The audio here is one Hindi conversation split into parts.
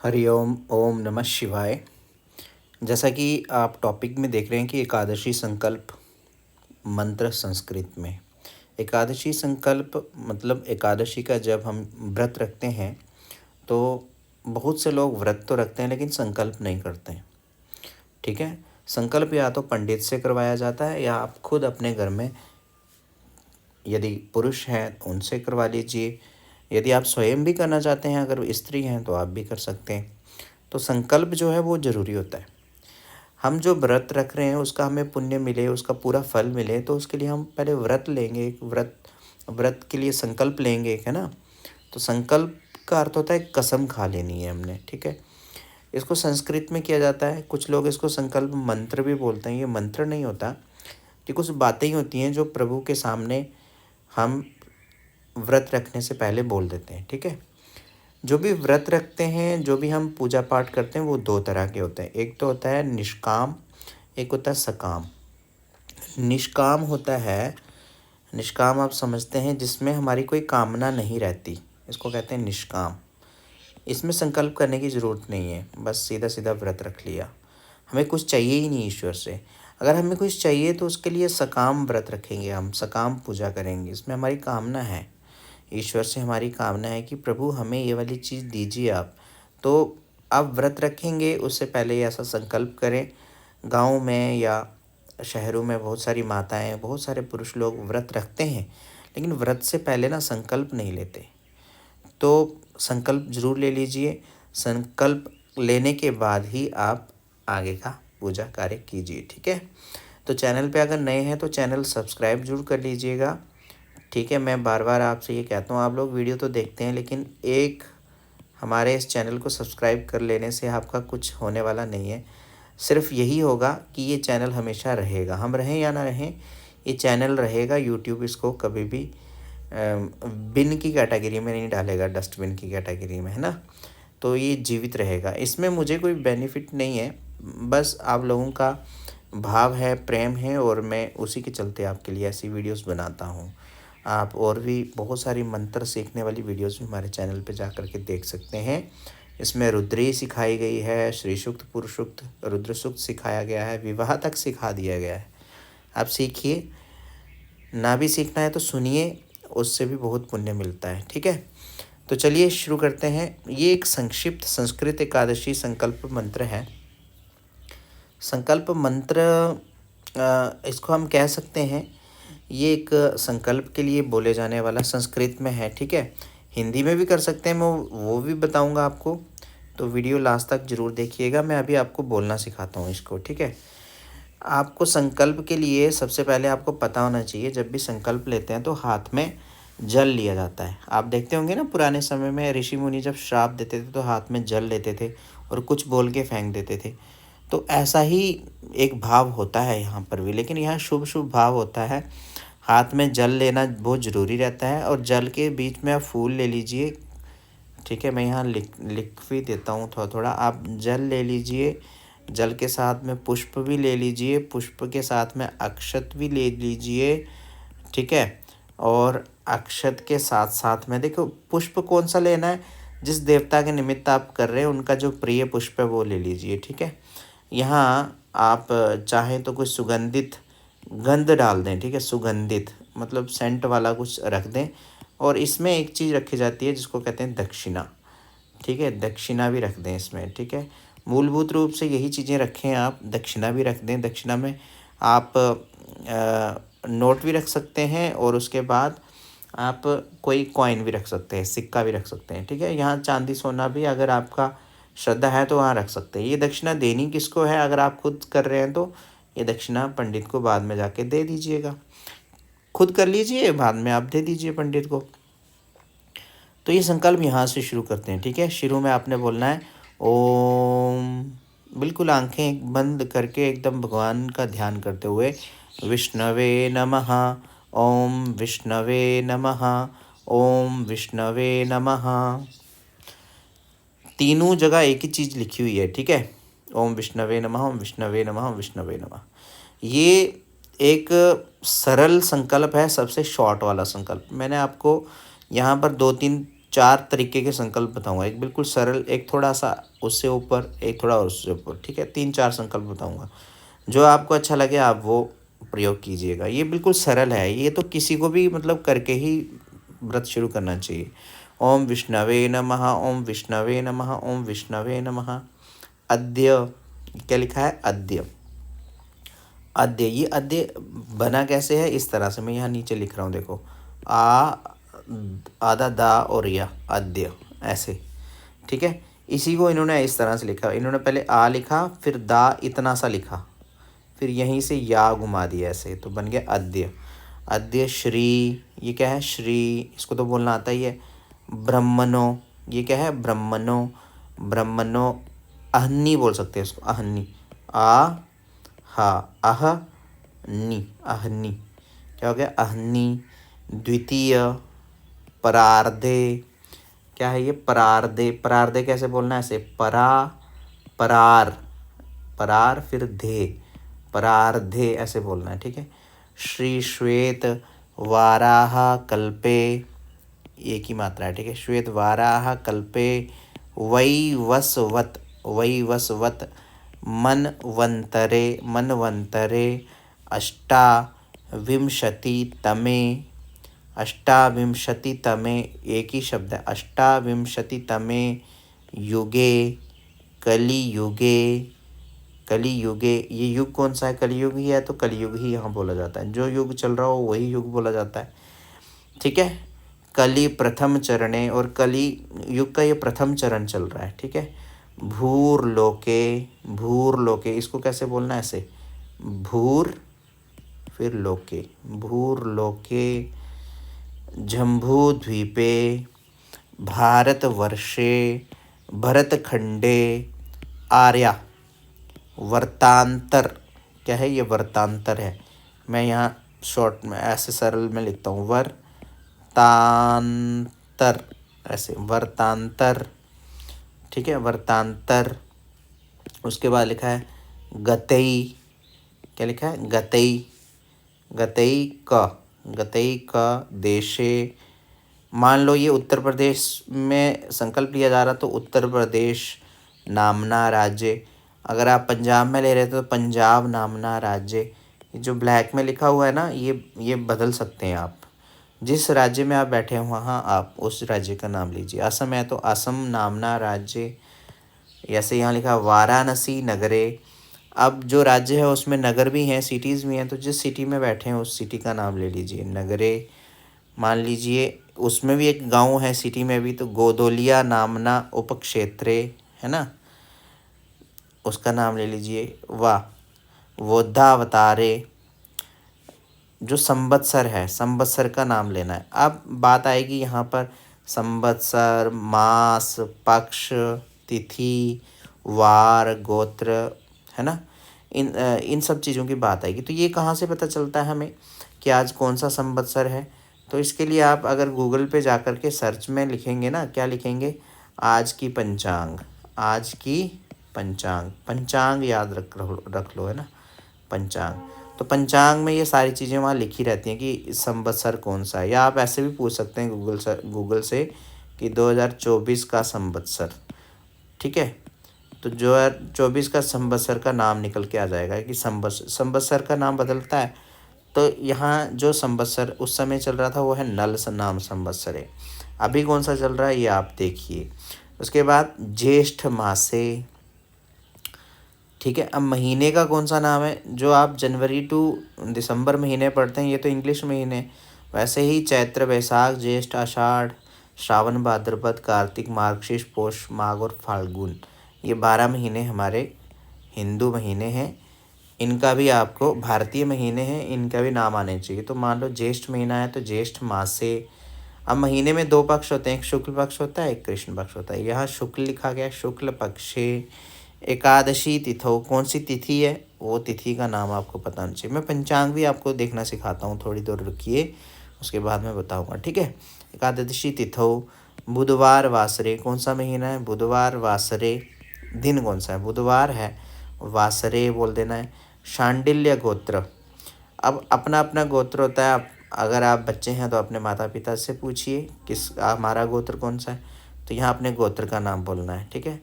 हरिओम ओम नमः शिवाय। जैसा कि आप टॉपिक में देख रहे हैं कि एकादशी संकल्प मंत्र संस्कृत में। एकादशी संकल्प मतलब एकादशी का जब हम व्रत रखते हैं तो बहुत से लोग व्रत तो रखते हैं लेकिन संकल्प नहीं करते हैं। ठीक है, संकल्प या तो पंडित से करवाया जाता है या आप खुद अपने घर में, यदि पुरुष हैं उनसे करवा लीजिए। यदि आप स्वयं भी करना चाहते हैं, अगर स्त्री हैं तो आप भी कर सकते हैं। तो संकल्प जो है वो ज़रूरी होता है। हम जो व्रत रख रहे हैं उसका हमें पुण्य मिले, उसका पूरा फल मिले, तो उसके लिए हम पहले व्रत लेंगे। एक व्रत के लिए संकल्प लेंगे, एक है ना। तो संकल्प का अर्थ होता है कसम खा लेनी है हमने। ठीक है, इसको संस्कृत में किया जाता है। कुछ लोग इसको संकल्प मंत्र भी बोलते हैं। ये मंत्र नहीं होता, ये कुछ बातें ही होती हैं जो प्रभु के सामने हम व्रत रखने से पहले बोल देते हैं। ठीक है, जो भी व्रत रखते हैं, जो भी हम पूजा पाठ करते हैं, वो दो तरह के होते हैं। एक तो होता है निष्काम, एक होता है सकाम। निष्काम होता है, निष्काम आप समझते हैं, जिसमें हमारी कोई कामना नहीं रहती, इसको कहते हैं निष्काम। इसमें संकल्प करने की ज़रूरत नहीं है, बस सीधा सीधा व्रत रख लिया। हमें कुछ चाहिए ही नहीं ईश्वर से। अगर हमें कुछ चाहिए तो उसके लिए सकाम व्रत रखेंगे, हम सकाम पूजा करेंगे। इसमें हमारी कामना है, ईश्वर से हमारी कामना है कि प्रभु हमें ये वाली चीज़ दीजिए आप। तो आप व्रत रखेंगे उससे पहले ऐसा संकल्प करें। गाँव में या शहरों में बहुत सारी माताएं, बहुत सारे पुरुष लोग व्रत रखते हैं, लेकिन व्रत से पहले ना संकल्प नहीं लेते। तो संकल्प जरूर ले लीजिए। संकल्प लेने के बाद ही आप आगे का पूजा कार्य कीजिए। ठीक है, तो चैनल पे अगर नए हैं तो चैनल सब्सक्राइब जरूर कर लीजिएगा। ठीक है, मैं बार बार आपसे ये कहता हूँ, आप लोग वीडियो तो देखते हैं लेकिन एक हमारे इस चैनल को सब्सक्राइब कर लेने से आपका कुछ होने वाला नहीं है। सिर्फ यही होगा कि ये चैनल हमेशा रहेगा, हम रहें या ना रहें, ये चैनल रहेगा। यूट्यूब इसको कभी भी बिन की कैटेगरी में नहीं डालेगा, डस्टबिन की कैटेगरी में, है ना। तो ये जीवित रहेगा, इसमें मुझे कोई बेनिफिट नहीं है, बस आप लोगों का भाव है, प्रेम है, और मैं उसी के चलते आपके लिए ऐसी वीडियोस बनाता हूँ। आप और भी बहुत सारी मंत्र सीखने वाली वीडियोस भी हमारे चैनल पे जा कर के देख सकते हैं। इसमें रुद्री सिखाई गई है, श्री सूक्त, पुरुष सूक्त, रुद्र सूक्त सिखाया गया है, विवाह तक सिखा दिया गया है। आप सीखिए, ना भी सीखना है तो सुनिए, उससे भी बहुत पुण्य मिलता है। ठीक है, तो चलिए शुरू करते हैं। ये एक संक्षिप्त संस्कृत एकादशी संकल्प मंत्र है। संकल्प मंत्र इसको हम कह सकते हैं, ये एक संकल्प के लिए बोले जाने वाला संस्कृत में है। ठीक है, हिंदी में भी कर सकते हैं, मैं वो भी बताऊंगा आपको, तो वीडियो लास्ट तक ज़रूर देखिएगा। मैं अभी आपको बोलना सिखाता हूँ इसको। ठीक है, आपको संकल्प के लिए सबसे पहले आपको पता होना चाहिए, जब भी संकल्प लेते हैं तो हाथ में जल लिया जाता है। आप देखते होंगे ना, पुराने समय में ऋषि मुनि जब श्राप देते थे तो हाथ में जल लेते थे और कुछ बोल के फेंक देते थे। तो ऐसा ही एक भाव होता है यहाँ पर भी, लेकिन यहाँ शुभ शुभ भाव होता है। हाथ में जल लेना बहुत ज़रूरी रहता है, और जल के बीच में आप फूल ले लीजिए। ठीक है, मैं यहाँ लिख भी देता हूँ थोड़ा थोड़ा। आप जल ले लीजिए, जल के साथ में पुष्प भी ले लीजिए, पुष्प के साथ में अक्षत भी ले लीजिए। ठीक है, और अक्षत के साथ साथ में देखो पुष्प कौन सा लेना है, जिस देवता के निमित्त आप कर रहे हैं उनका जो प्रिय पुष्प है वो ले लीजिए। ठीक है, यहाँ आप चाहें तो कुछ सुगंधित गंध डाल दें। ठीक है, सुगंधित मतलब सेंट वाला कुछ रख दें। और इसमें एक चीज़ रखी जाती है जिसको कहते हैं दक्षिणा। ठीक है, दक्षिणा भी रख दें इसमें। ठीक है, मूलभूत रूप से यही चीज़ें रखें आप, दक्षिणा भी रख दें। दक्षिणा में आप नोट भी रख सकते हैं, और उसके बाद आप कोई कॉइन भी रख सकते हैं, सिक्का भी रख सकते हैं। ठीक है, यहाँ चांदी सोना भी अगर आपका श्रद्धा है तो वहाँ रख सकते हैं। ये दक्षिणा देनी किसको है, अगर आप खुद कर रहे हैं तो ये दक्षिणा पंडित को बाद में जाके दे दीजिएगा। खुद कर लीजिए, बाद में आप दे दीजिए पंडित को। तो ये संकल्प यहाँ से शुरू करते हैं। ठीक है, शुरू में आपने बोलना है ओम, बिल्कुल आंखें बंद करके एकदम भगवान का ध्यान करते हुए, विष्णवे नमः, ओम विष्णवे नमः, ओम विष्णवे नमः। तीनों जगह एक ही चीज़ लिखी हुई है। ठीक है, ओम विष्णवे नमः, ओम विष्णवे नमः, ओम विष्णवे नमः। ये एक सरल संकल्प है, सबसे शॉर्ट वाला संकल्प। मैंने आपको यहाँ पर 2-3 4 तरीके के संकल्प बताऊंगा, एक बिल्कुल सरल, एक थोड़ा सा उससे ऊपर, एक थोड़ा और उससे ऊपर, ठीक है। 3-4 संकल्प बताऊंगा, जो आपको अच्छा लगे आप वो प्रयोग कीजिएगा। ये बिल्कुल सरल है, ये तो किसी को भी मतलब करके ही व्रत शुरू करना चाहिए। ओम विष्णवे नमः, ओम विष्णवे नमः, ओम विष्णवे नमः। अद्य, क्या लिखा है? अद्य। अद्य, ये अद्य बना कैसे है? इस तरह से मैं यहाँ नीचे लिख रहा हूँ, देखो, आ, आधा दा और या, अद्य, ऐसे, ठीक है। इसी को इन्होंने इस तरह से लिखा, इन्होंने पहले आ लिखा, फिर दा इतना सा लिखा, फिर यहीं से या घुमा दिया ऐसे, तो बन गया अद्य। अद्य श्री, ये क्या है? श्री, इसको तो बोलना आता ही है। ब्रह्मणो, ये क्या है? ब्रह्मणो, ब्रह्मणो। अहन्नी बोल सकते हैं इसको, अहन्नी, आ हा, अह नी, अहन्नी, क्या हो गया? अहन्नी। द्वितीय, परार्धे, क्या है ये? परार्धे। परार्धे कैसे बोलना है? ऐसे, परा, परार, परार फिर धे, परार्धे ऐसे बोलना है, ठीक है। श्री श्वेत वाराह कल्पे, एक ही मात्रा है, ठीक है। श्वेत वाराह कल्पे वैवस्वत, वैवस्वत मनवंतरे, मनवंतरे अष्टाविंशतितमे, अष्टाविंशतितमे, एक ही शब्द है, अष्टाविंशतितमे युगे, कलियुगे, कलियुगे। ये युग कौन सा है? कलियुग ही है, तो कलियुग ही यहाँ बोला जाता है, जो युग चल रहा हो वही युग बोला जाता है, ठीक है। कली प्रथम चरणे, और कली युग का ये प्रथम चरण चल रहा है, ठीक है। भूर लोके, भूर लोके, इसको कैसे बोलना है? ऐसे, भूर फिर लोके, भूर लोके। जम्बू द्वीपे, भारतवर्षे, भरतखंडे, आर्या। वर्तांतर, क्या है ये? वर्तांतर है, मैं यहाँ शॉर्ट में ऐसे सरल में लिखता हूँ, वर्तांतर, ऐसे, वर्तांतर, ठीक है, वर्तांतर। उसके बाद लिखा है गतई, क्या लिखा है? गतई, गतई का, गतई का देशे। मान लो ये उत्तर प्रदेश में संकल्प लिया जा रहा, तो उत्तर प्रदेश नामना राज्य। अगर आप पंजाब में ले रहे थे तो पंजाब नामना राज्य। ये जो ब्लैक में लिखा हुआ है ना, ये बदल सकते हैं आप, जिस राज्य में आप बैठे हैं वहाँ आप उस राज्य का नाम लीजिए। असम है तो असम नामना राज्य। ऐसे यहाँ लिखा वाराणसी नगरे। अब जो राज्य है उसमें नगर भी हैं, सिटीज़ भी हैं, तो जिस सिटी में बैठे हैं उस सिटी का नाम ले लीजिए। नगरे, मान लीजिए उसमें भी एक गांव है सिटी में भी, तो गोदोलिया नामना उपक्षेत्रे, है ना, उसका नाम ले लीजिए। वाह, वोद्धावतारे, जो संवत्सर है, संवत्सर का नाम लेना है। अब बात आएगी यहाँ पर संवत्सर, मास, पक्ष, तिथि, वार, गोत्र, है ना, इन सब चीज़ों की बात आएगी। तो ये कहाँ से पता चलता है हमें कि आज कौन सा संवत्सर है? तो इसके लिए आप अगर गूगल पे जा कर के सर्च में लिखेंगे ना, क्या लिखेंगे? आज की पंचांग, आज की पंचांग, पंचांग याद रख लो, है ना, पंचांग। तो पंचांग में ये सारी चीज़ें वहाँ लिखी रहती हैं कि संवत्सर कौन सा है, या आप ऐसे भी पूछ सकते हैं गूगल से कि 2024 का संवत्सर, ठीक है। तो 2024 का संवत्सर का नाम निकल के आ जाएगा कि संवत्सर का नाम बदलता है। तो यहाँ जो संवत्सर उस समय चल रहा था वो है नल नाम संवत्सर है। अभी कौन सा चल रहा है ये आप देखिए। उसके बाद ज्येष्ठ मासे, ठीक है। अब महीने का कौन सा नाम है? जो आप जनवरी टू दिसंबर महीने पढ़ते हैं ये तो इंग्लिश महीने, वैसे ही चैत्र, वैशाख, ज्येष्ठ, आषाढ़, श्रावण, भाद्रपद, कार्तिक, मार्गशीर्ष, पौष, माघ और फाल्गुन, ये 12 महीने हमारे हिंदू महीने हैं। इनका भी आपको, भारतीय महीने हैं, इनका भी नाम आने चाहिए। तो मान लो ज्येष्ठ महीना है तो ज्येष्ठ मासे। अब महीने में 2 पक्ष होते हैं, एक शुक्ल पक्ष होता है, एक कृष्ण पक्ष होता है। यहाँ शुक्ल लिखा गया, शुक्ल पक्षे। एकादशी तिथौ, कौन सी तिथि है वो तिथि का नाम आपको पता होना चाहिए। मैं पंचांग भी आपको देखना सिखाता हूँ, थोड़ी देर रुकिए, उसके बाद मैं बताऊँगा, ठीक है। एकादशी तिथौ, बुधवार वासरे, कौन सा महीना है? बुधवार वासरे। दिन कौन सा है? बुधवार है, वासरे बोल देना है। शांडिल्य गोत्र, अब अपना अपना गोत्र होता है, अगर आप बच्चे हैं तो अपने माता पिता से पूछिए हमारा गोत्र कौन सा है, तो यहाँ अपने गोत्र का नाम बोलना है, ठीक है।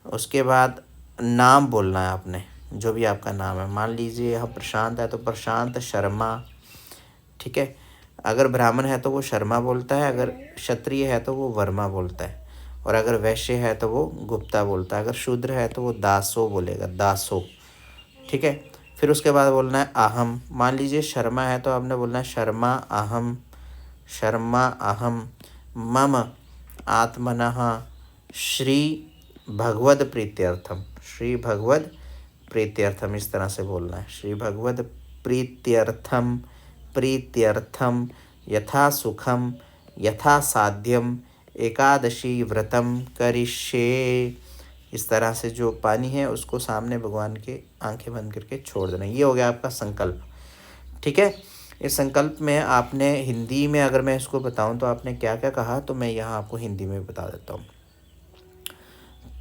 उसके बाद नाम बोलना है आपने, जो भी आपका नाम है। मान लीजिए यहाँ प्रशांत है तो प्रशांत शर्मा, ठीक है। अगर ब्राह्मण है तो वो शर्मा बोलता है, अगर क्षत्रिय है तो वो वर्मा बोलता है, और अगर वैश्य है तो वो गुप्ता बोलता है, अगर शूद्र है तो वो दासो बोलेगा, दासो, ठीक है। फिर उसके बाद बोलना है अहम। मान लीजिए शर्मा है तो आपने बोलना है शर्मा अहम, शर्मा अहम मम आत्मनः श्री भगवद प्रीत्यर्थम, श्री भगवद प्रीत्यर्थम, इस तरह से बोलना है, श्री भगवद प्रीत्यर्थम, प्रीत्यर्थम यथा सुखम यथा साध्यम एकादशी व्रतम करिष्ये। इस तरह से जो पानी है उसको सामने भगवान के आंखें बंद करके छोड़ देना। ये हो गया आपका संकल्प, ठीक है। इस संकल्प में आपने हिंदी में अगर मैं इसको बताऊं तो आपने क्या क्या कहा, तो मैं यहाँ आपको हिंदी में बता देता हूँ।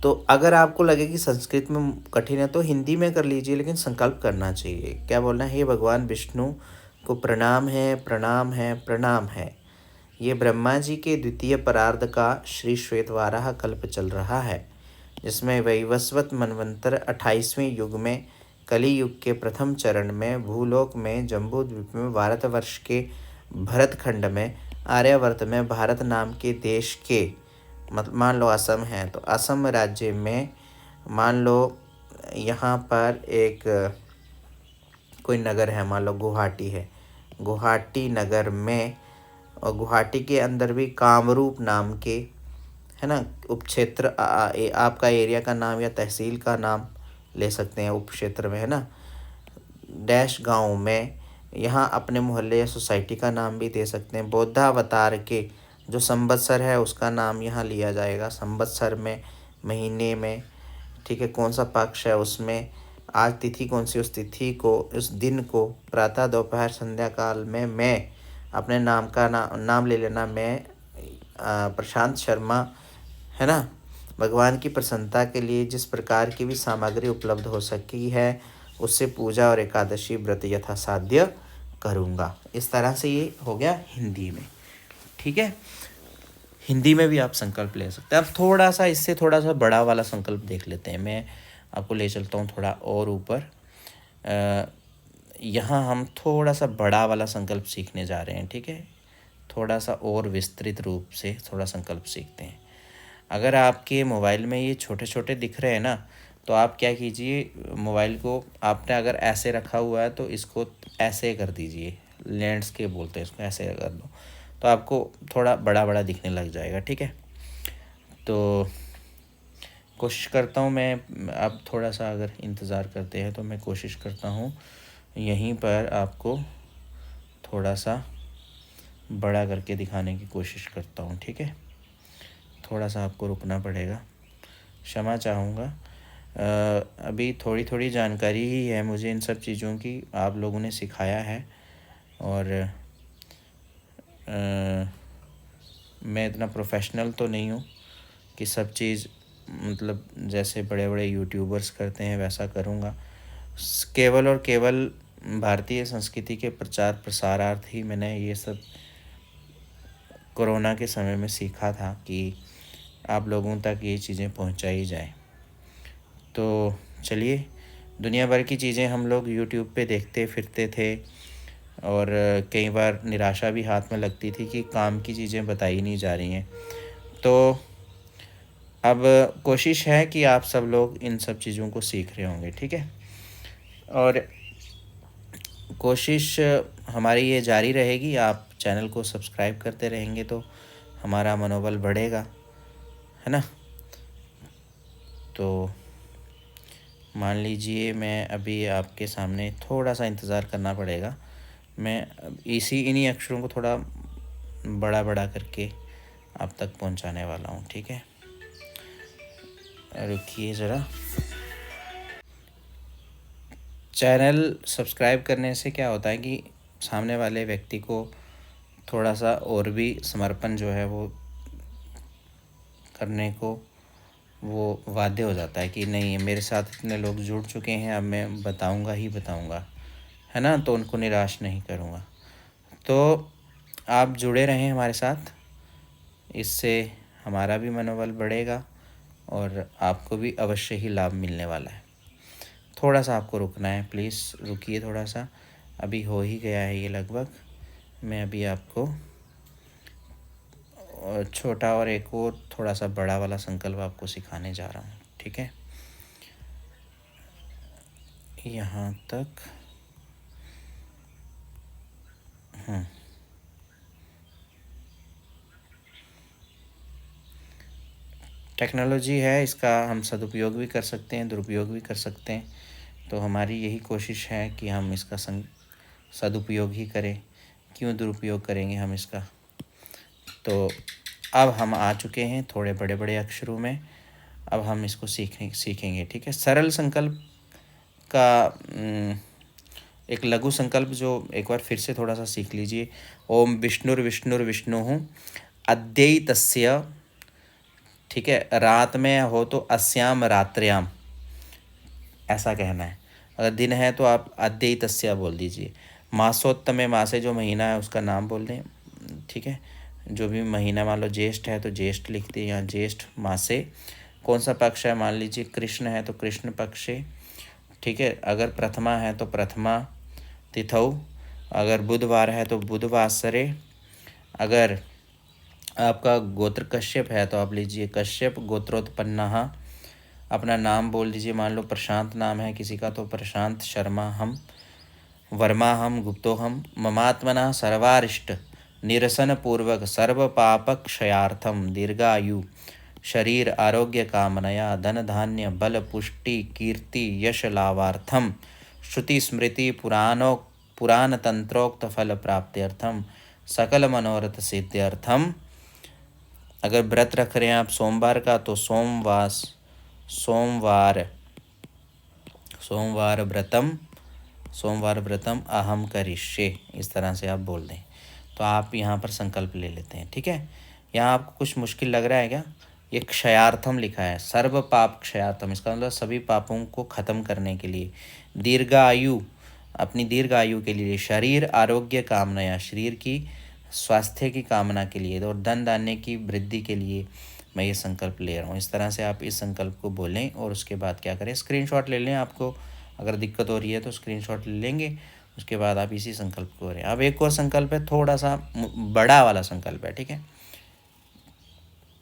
तो अगर आपको लगे कि संस्कृत में कठिन है तो हिंदी में कर लीजिए, लेकिन संकल्प करना चाहिए। क्या बोलना है, हे भगवान विष्णु को प्रणाम है, प्रणाम है, प्रणाम है। ये ब्रह्मा जी के द्वितीय परार्ध का श्री श्वेतवाराह कल्प चल रहा है, जिसमें वैवस्वत मनवंतर 28वें युग में कली युग के प्रथम चरण में भूलोक में जम्बू द्वीप में भारतवर्ष के भरतखंड में आर्यावर्त में भारत नाम के देश के मतलब मान लो असम है तो असम राज्य में मान लो यहाँ पर एक कोई नगर है, मान लो गुवाहाटी है, गुवाहाटी नगर में, और गुवाहाटी के अंदर भी कामरूप नाम के है ना उपक्षेत्र, आपका एरिया का नाम या तहसील का नाम ले सकते हैं उपक्षेत्र में, है ना। डैश गांव में यहाँ अपने मोहल्ले या सोसाइटी का नाम भी दे सकते हैं। बौद्धावतार के जो संवत्सर है उसका नाम यहाँ लिया जाएगा, संवत्सर में, महीने में, ठीक है, कौन सा पक्ष है उसमें, आज तिथि कौन सी, उस तिथि को, उस दिन को, प्रातः दोपहर संध्या काल में मैं अपने नाम का नाम ले लेना, मैं प्रशांत शर्मा, है ना। भगवान की प्रसन्नता के लिए जिस प्रकार की भी सामग्री उपलब्ध हो सकी है उससे पूजा और एकादशी व्रत यथासाध्य करूँगा। इस तरह से ये हो गया हिंदी में, ठीक है। हिंदी में भी आप संकल्प ले सकते हैं। अब थोड़ा सा इससे थोड़ा सा बड़ा वाला संकल्प देख लेते हैं। मैं आपको ले चलता हूँ थोड़ा और ऊपर। यहाँ हम थोड़ा सा बड़ा वाला संकल्प सीखने जा रहे हैं, ठीक है। थोड़ा सा और विस्तृत रूप से थोड़ा संकल्प सीखते हैं। अगर आपके मोबाइल में ये छोटे छोटे दिख रहे हैं ना, तो आप क्या कीजिए, मोबाइल को आपने अगर ऐसे रखा हुआ है तो इसको ऐसे कर दीजिए, लैंडस्केप बोलते हैं इसको, ऐसे कर दो तो आपको थोड़ा बड़ा बड़ा दिखने लग जाएगा, ठीक है। तो कोशिश करता हूँ मैं, अब थोड़ा सा अगर इंतज़ार करते हैं तो मैं कोशिश करता हूँ यहीं पर आपको थोड़ा सा बड़ा करके दिखाने की कोशिश करता हूँ, ठीक है। थोड़ा सा आपको रुकना पड़ेगा, क्षमा चाहूँगा। अभी थोड़ी थोड़ी जानकारी ही है मुझे इन सब चीज़ों की, आप लोगों ने सिखाया है, और मैं इतना प्रोफेशनल तो नहीं हूँ कि सब चीज़ मतलब जैसे बड़े बड़े यूट्यूबर्स करते हैं वैसा करूँगा। केवल और केवल भारतीय संस्कृति के प्रचार प्रसारार्थ ही मैंने ये सब कोरोना के समय में सीखा था कि आप लोगों तक ये चीज़ें पहुंचाई जाए। तो चलिए, दुनिया भर की चीज़ें हम लोग यूट्यूब पे देखते फिरते थे, और कई बार निराशा भी हाथ में लगती थी कि काम की चीज़ें बताई नहीं जा रही हैं। तो अब कोशिश है कि आप सब लोग इन सब चीज़ों को सीख रहे होंगे, ठीक है। और कोशिश हमारी ये जारी रहेगी, आप चैनल को सब्सक्राइब करते रहेंगे तो हमारा मनोबल बढ़ेगा, है ना। तो मान लीजिए मैं अभी आपके सामने थोड़ा सा इंतज़ार करना पड़ेगा, मैं इन्हीं अक्षरों को थोड़ा बड़ा बड़ा करके आप तक पहुंचाने वाला हूं, ठीक है। रुकिए ज़रा। चैनल सब्सक्राइब करने से क्या होता है कि सामने वाले व्यक्ति को थोड़ा सा और भी समर्पण जो है वो करने को वो बाध्य हो जाता है कि नहीं, मेरे साथ इतने लोग जुड़ चुके हैं, अब मैं बताऊंगा ही बताऊंगा, है ना, तो उनको निराश नहीं करूंगा। तो आप जुड़े रहें हमारे साथ, इससे हमारा भी मनोबल बढ़ेगा और आपको भी अवश्य ही लाभ मिलने वाला है। थोड़ा सा आपको रुकना है, प्लीज़ रुकिए थोड़ा सा, अभी हो ही गया है ये लगभग। मैं अभी आपको छोटा और एक और थोड़ा सा बड़ा वाला संकल्प आपको सिखाने जा रहा हूँ, ठीक है। यहाँ तक टेक्नोलॉजी है, इसका हम सदुपयोग भी कर सकते हैं, दुरुपयोग भी कर सकते हैं। तो हमारी यही कोशिश है कि हम इसका सदुपयोग ही करें, क्यों दुरुपयोग करेंगे हम इसका। तो अब हम आ चुके हैं थोड़े बड़े बड़े अक्षरों में, अब हम इसको सीखेंगे, ठीक है। सरल संकल्प का एक लघु संकल्प जो एक बार फिर से थोड़ा सा सीख लीजिए। ओम विष्णुर्विष्णुर्विष्णु अद्वैतस्य, ठीक है। रात में हो तो अस्याम रात्र्याम, ऐसा कहना है। अगर दिन है तो आप अद्वैतस्य बोल दीजिए। मासोत्तमे, मासे जो महीना है उसका नाम बोल दें, ठीक है। जो भी महीना, मान लो ज्येष्ठ है तो ज्येष्ठ लिख दें, यहाँ ज्येष्ठ मासे। कौन सा पक्ष है, मान लीजिए कृष्ण है तो कृष्ण पक्षे, ठीक है। अगर प्रथमा है तो प्रथमा तिथौ, अगर बुधवार है तो बुधवासरे, अगर आपका गोत्र कश्यप है तो आप लीजिए कश्यप गोत्रोत्पन्नः। अपना नाम बोल दीजिए, मान लो प्रशांत नाम है किसी का तो प्रशांत शर्मा हम, वर्मा हम, गुप्तो हम। ममात्मना सर्वारिष्ट निरसन पूर्वक सर्व पाप क्षयार्थम दीर्घायु शरीर आरोग्य कामनया धन धान्य बल पुष्टि कीर्ति यश लाभार्थम श्रुति स्मृति पुराण तंत्रोक्त फल प्राप्त्यर्थम सकल मनोरथ सिद्ध्यर्थम। अगर व्रत रख रहे हैं आप सोमवार का तो सोमवार व्रतम अहम करिष्ये, इस तरह से आप बोल दें। तो आप यहाँ पर संकल्प ले लेते हैं, ठीक है। यहाँ आपको कुछ मुश्किल लग रहा है क्या? ये क्षयार्थम लिखा है, सर्व पाप क्षयार्थम, इसका मतलब सभी पापों को खत्म करने के लिए। दीर्घायु, अपनी दीर्घ आयु के लिए। शरीर आरोग्य कामनाया, शरीर की स्वास्थ्य की कामना के लिए। और धन धान्य की वृद्धि के लिए मैं ये संकल्प ले रहा हूँ। इस तरह से आप इस संकल्प को बोलें और उसके बाद क्या करें, स्क्रीनशॉट ले लें। आपको अगर दिक्कत हो रही है तो स्क्रीनशॉट ले लेंगे, उसके बाद आप इसी संकल्प को करें। अब एक और संकल्प है, थोड़ा सा बड़ा वाला संकल्प है, ठीक है।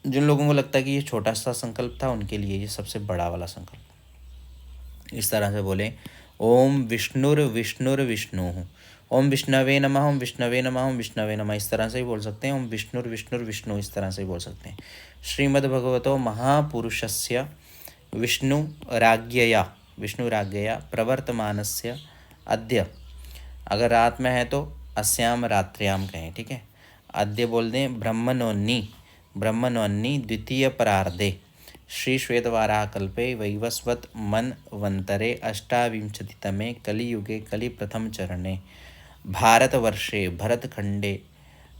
जिन लोगों को लगता है कि ये छोटा सा संकल्प था उनके लिए ये सबसे बड़ा वाला संकल्प। इस तरह से बोलें, ओम विष्णुर्विष्णुर्विष्णु, ओम विष्णवे नमः, ओम विष्णवे नमः, ओम विष्णवे नमः, इस तरह से ही बोल सकते हैं। ओम विष्णुर्विष्णुर्विष्णु, इस तरह से ही बोल सकते हैं। श्रीमद्भगवतो महापुरुषस्य विष्णुराज्ञया प्रवर्तमानस्य अद्य, अगर रात में है तो अस्याम रात्र्याम कहें, ठीक है। अद्य बोल दें ब्रह्मणोन्नी द्वितीय परार्धे श्री श्वेतवाराह कल्पे वैवस्वत मनवंतरे अष्टाविंशतितमे कलियुगे कलि प्रथम चरणे भारतवर्षे भरतखंडे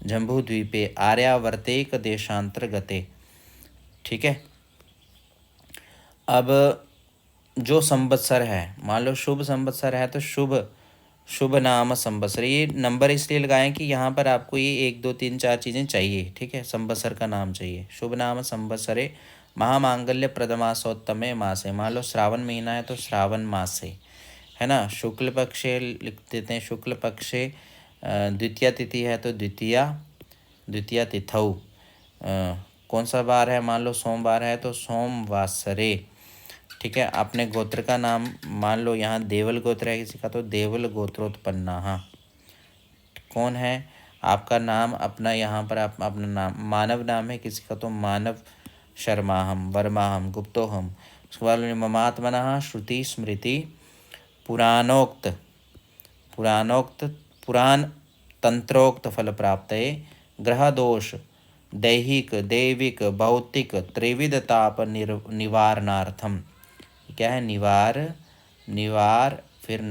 जम्बूद्वीपे आर्यावर्तेक देशांतर्गते, ठीक है। अब जो संवत्सर है, मान लो शुभ संवत्सर है तो शुभ नाम संवत्सर। ये नंबर इसलिए लगाएं कि यहाँ पर आपको ये 1 2 3 4 चीज़ें चाहिए, ठीक है। संवत्सर का नाम चाहिए। शुभ नाम संवत्सरे महामांगल्य प्रदमासोत्तमे मासे, मान लो श्रावण महीना है तो श्रावण मासे, है ना। शुक्ल पक्षे लिख देते हैं, शुक्ल पक्षे द्वितीया तिथि है तो द्वितीया तिथौ। कौन सा बार है, मान लो सोमवार है तो सोमवासरे, ठीक है। अपने गोत्र का नाम, मान लो यहाँ देवल गोत्र है किसी का तो देवल गोत्रोत्पन्ना। कौन है आपका नाम, अपना यहाँ पर आप अपना नाम, मानव नाम है किसी का तो मानव शर्मा हम, वर्मा हम, गुप्तो हम। उसके बाद ममात्मना श्रुति स्मृति पुराण तंत्रोक्त फल प्राप्त ग्रह दोष दैहिक दैविक भौतिक त्रिविध ताप निवारणार्थम। क्या है, निवार फिर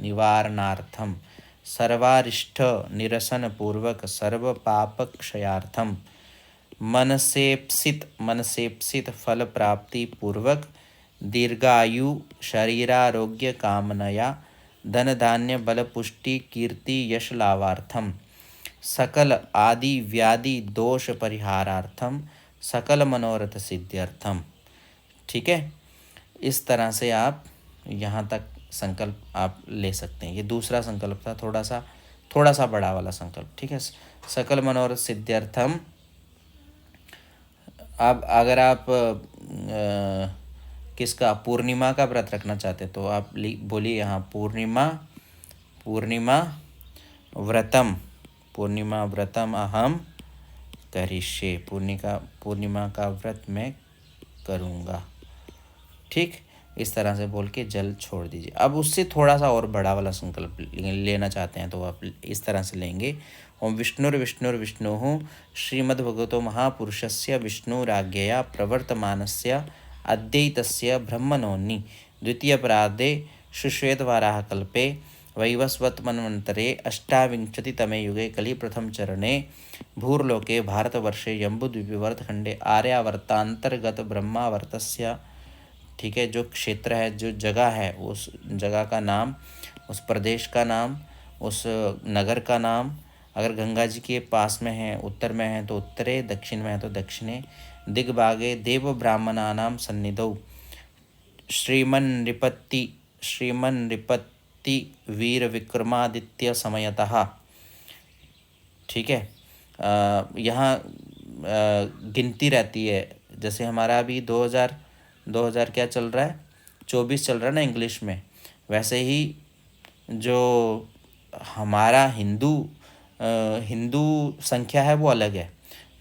निवारणार्थम सर्वारिष्ट निरसन पूर्वक सर्व पाप क्षयार्थम मनसेप्सित फल प्राप्ति पूर्वक दीर्घायु शरीरारोग्य कामनया धन धान्य बल पुष्टि कीर्ति यश लाभार्थम, सकल आदि व्याधि दोष परिहारार्थम, सकल मनोरथ सिद्ध्यर्थम। ठीक है, इस तरह से आप यहाँ तक संकल्प आप ले सकते हैं। ये दूसरा संकल्प था, थोड़ा सा बड़ा वाला संकल्प। ठीक है, सकल मनोरथ सिद्ध्यर्थम। अब अगर आप किसका पूर्णिमा का व्रत रखना चाहते हैं तो आप बोलिए यहाँ पूर्णिमा व्रतम, पूर्णिमा व्रतम अहम करिष्ये, पूर्णिमा का व्रत मैं करूँगा। ठीक, इस तरह से बोल के जल छोड़ दीजिए। अब उससे थोड़ा सा और बड़ा वाला संकल्प लेना चाहते हैं तो आप इस तरह से लेंगे। ओम विष्णुर्विष्णुः श्रीमद्भगवतो महापुरुषस्य विष्णुराज्ञया प्रवर्तमानस्य अद्वैतस्य ब्रह्मणोऽन्नि द्वितीयपरार्धे शुश्वेतवाराहकल्पे वैवस्वतमन्वन्तरे अष्टाविंशतितमे युगे कलिप्रथमचरणे भूर्लोके भारतवर्षे जम्बूद्वीपवर्तखण्डे आर्यावर्तान्तर्गत ब्रह्मावर्तस्य, ठीक है, जो क्षेत्र है, जो जगह है, उस जगह का नाम, उस प्रदेश का नाम, उस नगर का नाम, अगर गंगा जी के पास में है, उत्तर में है तो उत्तरे, दक्षिण में है तो दक्षिणे, दिग्भागे देव ब्राह्मणानां सन्निधौ श्रीमन्नृपति वीर विक्रमादित्य समयतः। ठीक है, यहाँ गिनती रहती है। जैसे हमारा अभी 2000 क्या चल रहा है, 24 चल रहा है ना इंग्लिश में, वैसे ही जो हमारा हिंदू संख्या है वो अलग है।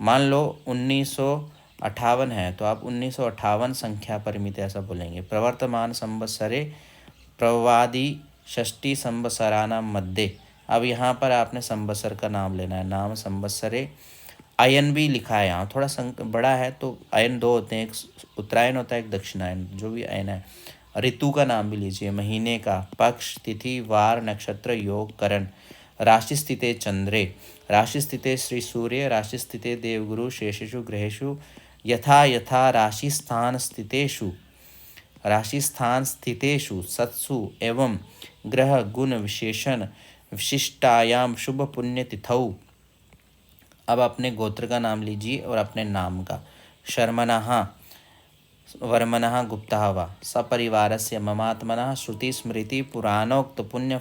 मान लो 1958 है तो आप 1958 संख्या परिमित ऐसा बोलेंगे। प्रवर्तमान संवत्सरे प्रवादि षष्ठी संवत्सराणां मध्ये। अब यहाँ पर आपने संवत्सर का नाम लेना है। नाम संवत्सरे, अयन भी लिखा है यहाँ, थोड़ा बड़ा है तो अयन दो होते हैं, एक उत्तरायण होता है एक दक्षिणायन, जो भी अयन है। ऋतु का नाम भी लीजिए, महीने का, पक्ष, तिथि, वार, नक्षत्र, योग, करण। राशि स्थिते चंद्रे, राशि स्थिते श्री सूर्य, राशि स्थिते देवगुरु शेषेषु ग्रहेषु यथा यथा राशि स्थान स्थितेषु सत्सु एवं ग्रह गुण विशेषण विशिष्टायाम शुभ पुण्य तिथौ। अब अपने गोत्र का नाम लीजिए और अपने नाम का। शर्मणः वर्मणः गुप्तः वा सपरिवारस्य ममात्मनः श्रुति स्मृति पुराणोक्त पुण्य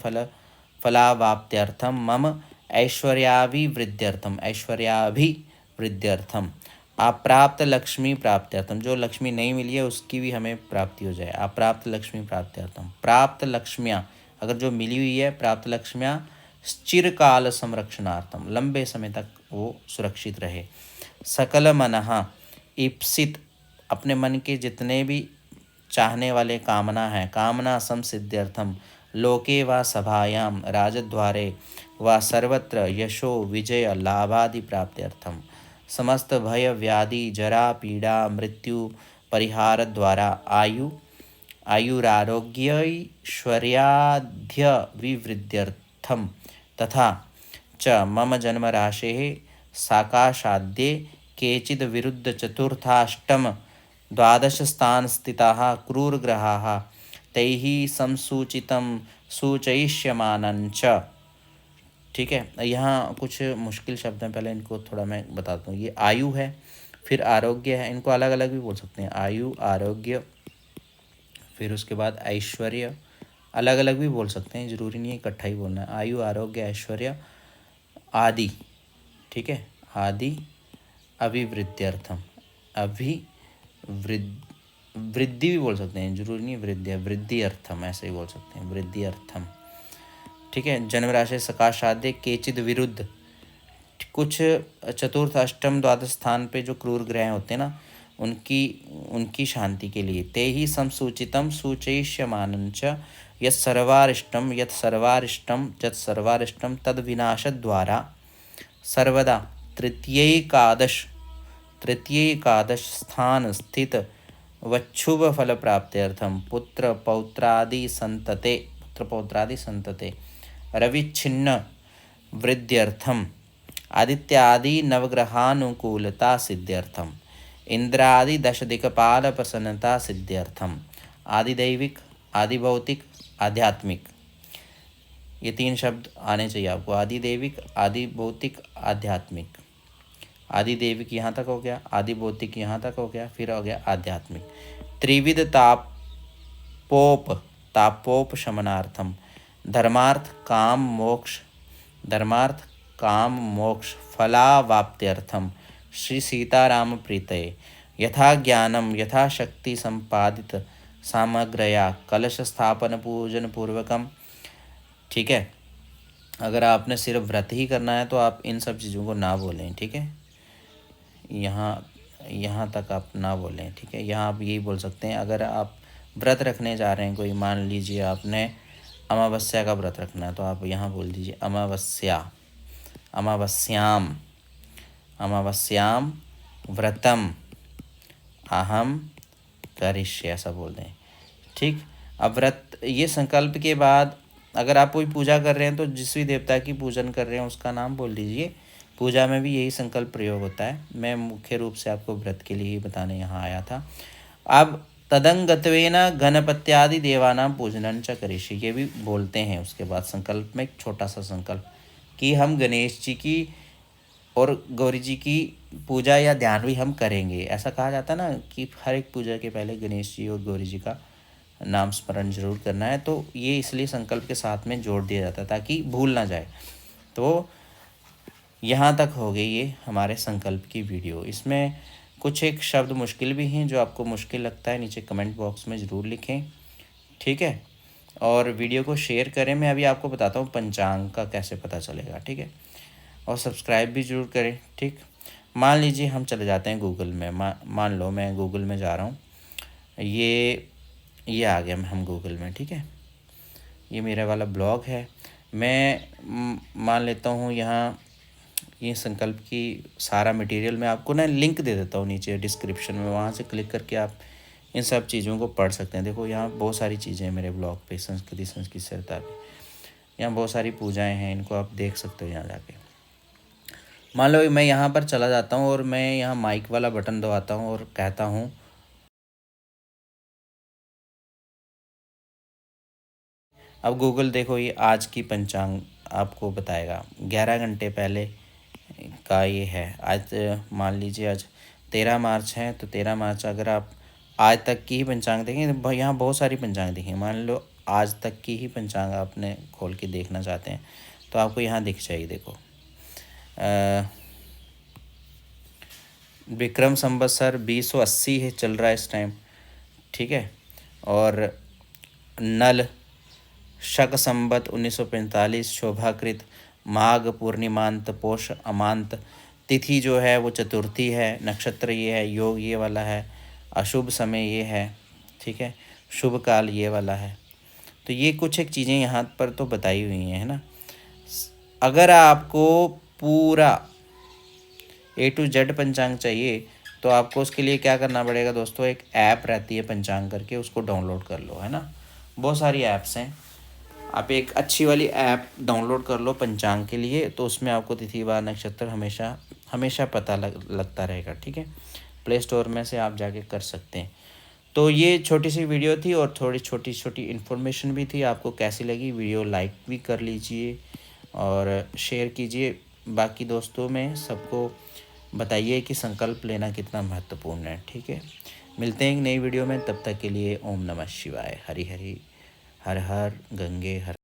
फलावाप्त्यर्थम मम ऐश्वर्याभिवृद्ध्यर्थम अप्राप्त लक्ष्मी प्राप्त्यर्थम। जो लक्ष्मी नहीं मिली है उसकी भी हमें प्राप्ति हो जाए। अप्राप्त लक्ष्मी प्राप्त्यर्थम, प्राप्त लक्ष्मियाँ अगर जो मिली हुई है, प्राप्त लक्ष्मियाँ चिरकाल संरक्षणार्थम, लंबे समय तक वो सुरक्षित रहे। सकल मनः ईप्सित, अपने मन के जितने भी चाहने वाले कामना है, कामना संसिद्ध्यर्थम लोके व सभायाम राजद्वारे व सर्वत्र यशो विजय लाभादि प्राप्त्यर्थम समस्त भय व्याधि जरा पीड़ा मृत्यु परिहार द्वारा आयुरारोग्यैश्वर्याद्य विवृद्ध्यर्थम तथा च मम जन्म राशेः साकाशाद्ये केचिद् विरुद्ध चतुर्थाष्टम द्वादश स्थान स्थिताः क्रूरग्रहाः तैः संसूचितं सूचयिष्यमानञ्च। ठीक है, यहाँ कुछ मुश्किल शब्द हैं, पहले इनको थोड़ा मैं बताता हूँ। ये आयु है, फिर आरोग्य है, इनको अलग अलग भी बोल सकते हैं। आयु, आरोग्य, फिर उसके बाद ऐश्वर्य, अलग अलग भी बोल सकते हैं, जरूरी नहीं है इकट्ठा ही बोलना है। आयु, आरोग्य, ऐश्वर्य, आदि। ठीक है, आदि अभिवृद्ध्यर्थम, वृद्धि भी बोल सकते हैं, जरूरी नहीं वृद्धि, वृद्धि अर्थम ऐसे ही बोल सकते हैं, वृद्धि अर्थम। ठीक है, जन्म राशि सकाशाद्य केचिद विरुद्ध, कुछ चतुर्थ अष्टम द्वादश स्थान पे जो क्रूर ग्रह होते हैं ना, उनकी शांति के लिए। ते ही संसूचितम सूचयिष्यमानञ्च यत् सर्वारिष्टम तद विनाश द्वारा सर्वदा तृतीयैकादश स्थान स्थित वच्छुभ फल प्राप्त्यर्थम पुत्र पौत्रादि संतते रविच्छिन्न वृद्ध्यर्थम आदित्यादि नवग्रहानुकूलता सिद्ध्यर्थम इंद्रादि दश दिक्पाल प्रसन्नता सिद्ध्यर्थम आदिदैविक आदिभौतिक आध्यात्मिक ये 3 शब्द आने चाहिए आपको, आदि दैविक, आदि भौतिक, आध्यात्मिक। आदि दैविक यहाँ तक हो गया, आदि भौतिक यहाँ तक हो गया, फिर हो गया आध्यात्मिक। त्रिविध तापोप, तापोप शमनार्थम, धर्मार्थ काम मोक्ष, धर्मार्थ काम मोक्ष फलावाप्त्यर्थम, श्री सीताराम प्रीतये, यथा ज्ञानम यथा शक्ति संपादित सामग्रया कलश स्थापन पूजन पूर्वकम। ठीक है, अगर आपने सिर्फ व्रत ही करना है तो आप इन सब चीज़ों को ना बोलें। ठीक है, यहाँ तक आप ना बोलें। ठीक है, यहाँ आप यही बोल सकते हैं, अगर आप व्रत रखने जा रहे हैं, कोई मान लीजिए आपने अमावस्या का व्रत रखना है, तो आप यहाँ बोल दीजिए अमावस्या, अमावस्याम, अमावस्याम व्रतम अहम करिष्ये, ऐसा बोल दें। ठीक, अब व्रत, ये संकल्प के बाद अगर आप कोई पूजा कर रहे हैं तो जिस भी देवता की पूजन कर रहे हैं उसका नाम बोल दीजिए। पूजा में भी यही संकल्प प्रयोग होता है। मैं मुख्य रूप से आपको व्रत के लिए ही बताने यहाँ आया था। अब तदंगत्वेन गणपत्यादि देवानां पूजनं च करिष्ये, ये भी बोलते हैं उसके बाद संकल्प में, एक छोटा सा संकल्प कि हम गणेश जी की और गौरी जी की पूजा या ध्यान भी हम करेंगे। ऐसा कहा जाता है ना कि हर एक पूजा के पहले गणेश जी और गौरी जी का नाम स्मरण जरूर करना है, तो ये इसलिए संकल्प के साथ में जोड़ दिया जाता है ताकि भूल ना जाए। तो यहाँ तक हो गई ये हमारे संकल्प की वीडियो। इसमें कुछ एक शब्द मुश्किल भी हैं, जो आपको मुश्किल लगता है नीचे कमेंट बॉक्स में ज़रूर लिखें। ठीक है, और वीडियो को शेयर करें। मैं अभी आपको बताता हूँ पंचांग का कैसे पता चलेगा। ठीक है, और सब्सक्राइब भी ज़रूर करें। ठीक, मान लीजिए हम चले जाते हैं गूगल में, मान लो मैं गूगल में जा रहा हूँ, ये आ गया हम गूगल में। ठीक है, ये मेरा वाला ब्लॉग है। मैं मान लेता हूँ यहाँ ये संकल्प की सारा मटेरियल मैं आपको ना लिंक दे देता हूँ नीचे डिस्क्रिप्शन में, वहाँ से क्लिक करके आप इन सब चीज़ों को पढ़ सकते हैं। देखो यहाँ बहुत सारी चीज़ें हैं मेरे ब्लॉग पे, संस्कृति सरिता पे, यहाँ बहुत सारी पूजाएं हैं, इनको आप देख सकते हो यहाँ जाके। मान लो मैं यहाँ पर चला जाता हूँ और मैं यहाँ माइक वाला बटन दबाता हूँ और कहता हूँ, अब गूगल देखो ये आज की पंचांग आपको बताएगा, 11 घंटे पहले का ये है। आज मान लीजिए आज 13 मार्च है, तो 13 मार्च अगर आप आज तक की ही पंचांग देखें तो यहाँ बहुत सारी पंचांग दिखें। मान लो आज तक की ही पंचांग आपने खोल के देखना चाहते हैं तो आपको यहाँ दिख जाएगी। देखो विक्रम संवत्सर 2080 है चल रहा है इस टाइम। ठीक है, और नल शक संवत 1945 शोभाकृत माघ पूर्णिमांत पोष अमांत, तिथि जो है वो चतुर्थी है, नक्षत्र ये है, योग ये वाला है, अशुभ समय ये है। ठीक है, शुभ काल ये वाला है। तो ये कुछ एक चीज़ें यहाँ पर तो बताई हुई हैं, है ना। अगर आपको पूरा A to Z पंचांग चाहिए तो आपको उसके लिए क्या करना पड़ेगा दोस्तों, एक ऐप रहती है पंचांग करके, उसको डाउनलोड कर लो, है ना। बहुत सारी ऐप्स हैं, आप एक अच्छी वाली ऐप डाउनलोड कर लो पंचांग के लिए, तो उसमें आपको तिथि वार नक्षत्र हमेशा पता लगता रहेगा। ठीक है, प्ले स्टोर में से आप जाके कर सकते हैं। तो ये छोटी सी वीडियो थी और थोड़ी छोटी इन्फॉर्मेशन भी थी। आपको कैसी लगी वीडियो, लाइक भी कर लीजिए और शेयर कीजिए बाकी दोस्तों में, सबको बताइए कि संकल्प लेना कितना महत्वपूर्ण है। ठीक है, मिलते हैं एक नई वीडियो में, तब तक के लिए ओम नमः शिवाय, हरि हरि, हर हर गंगे हर।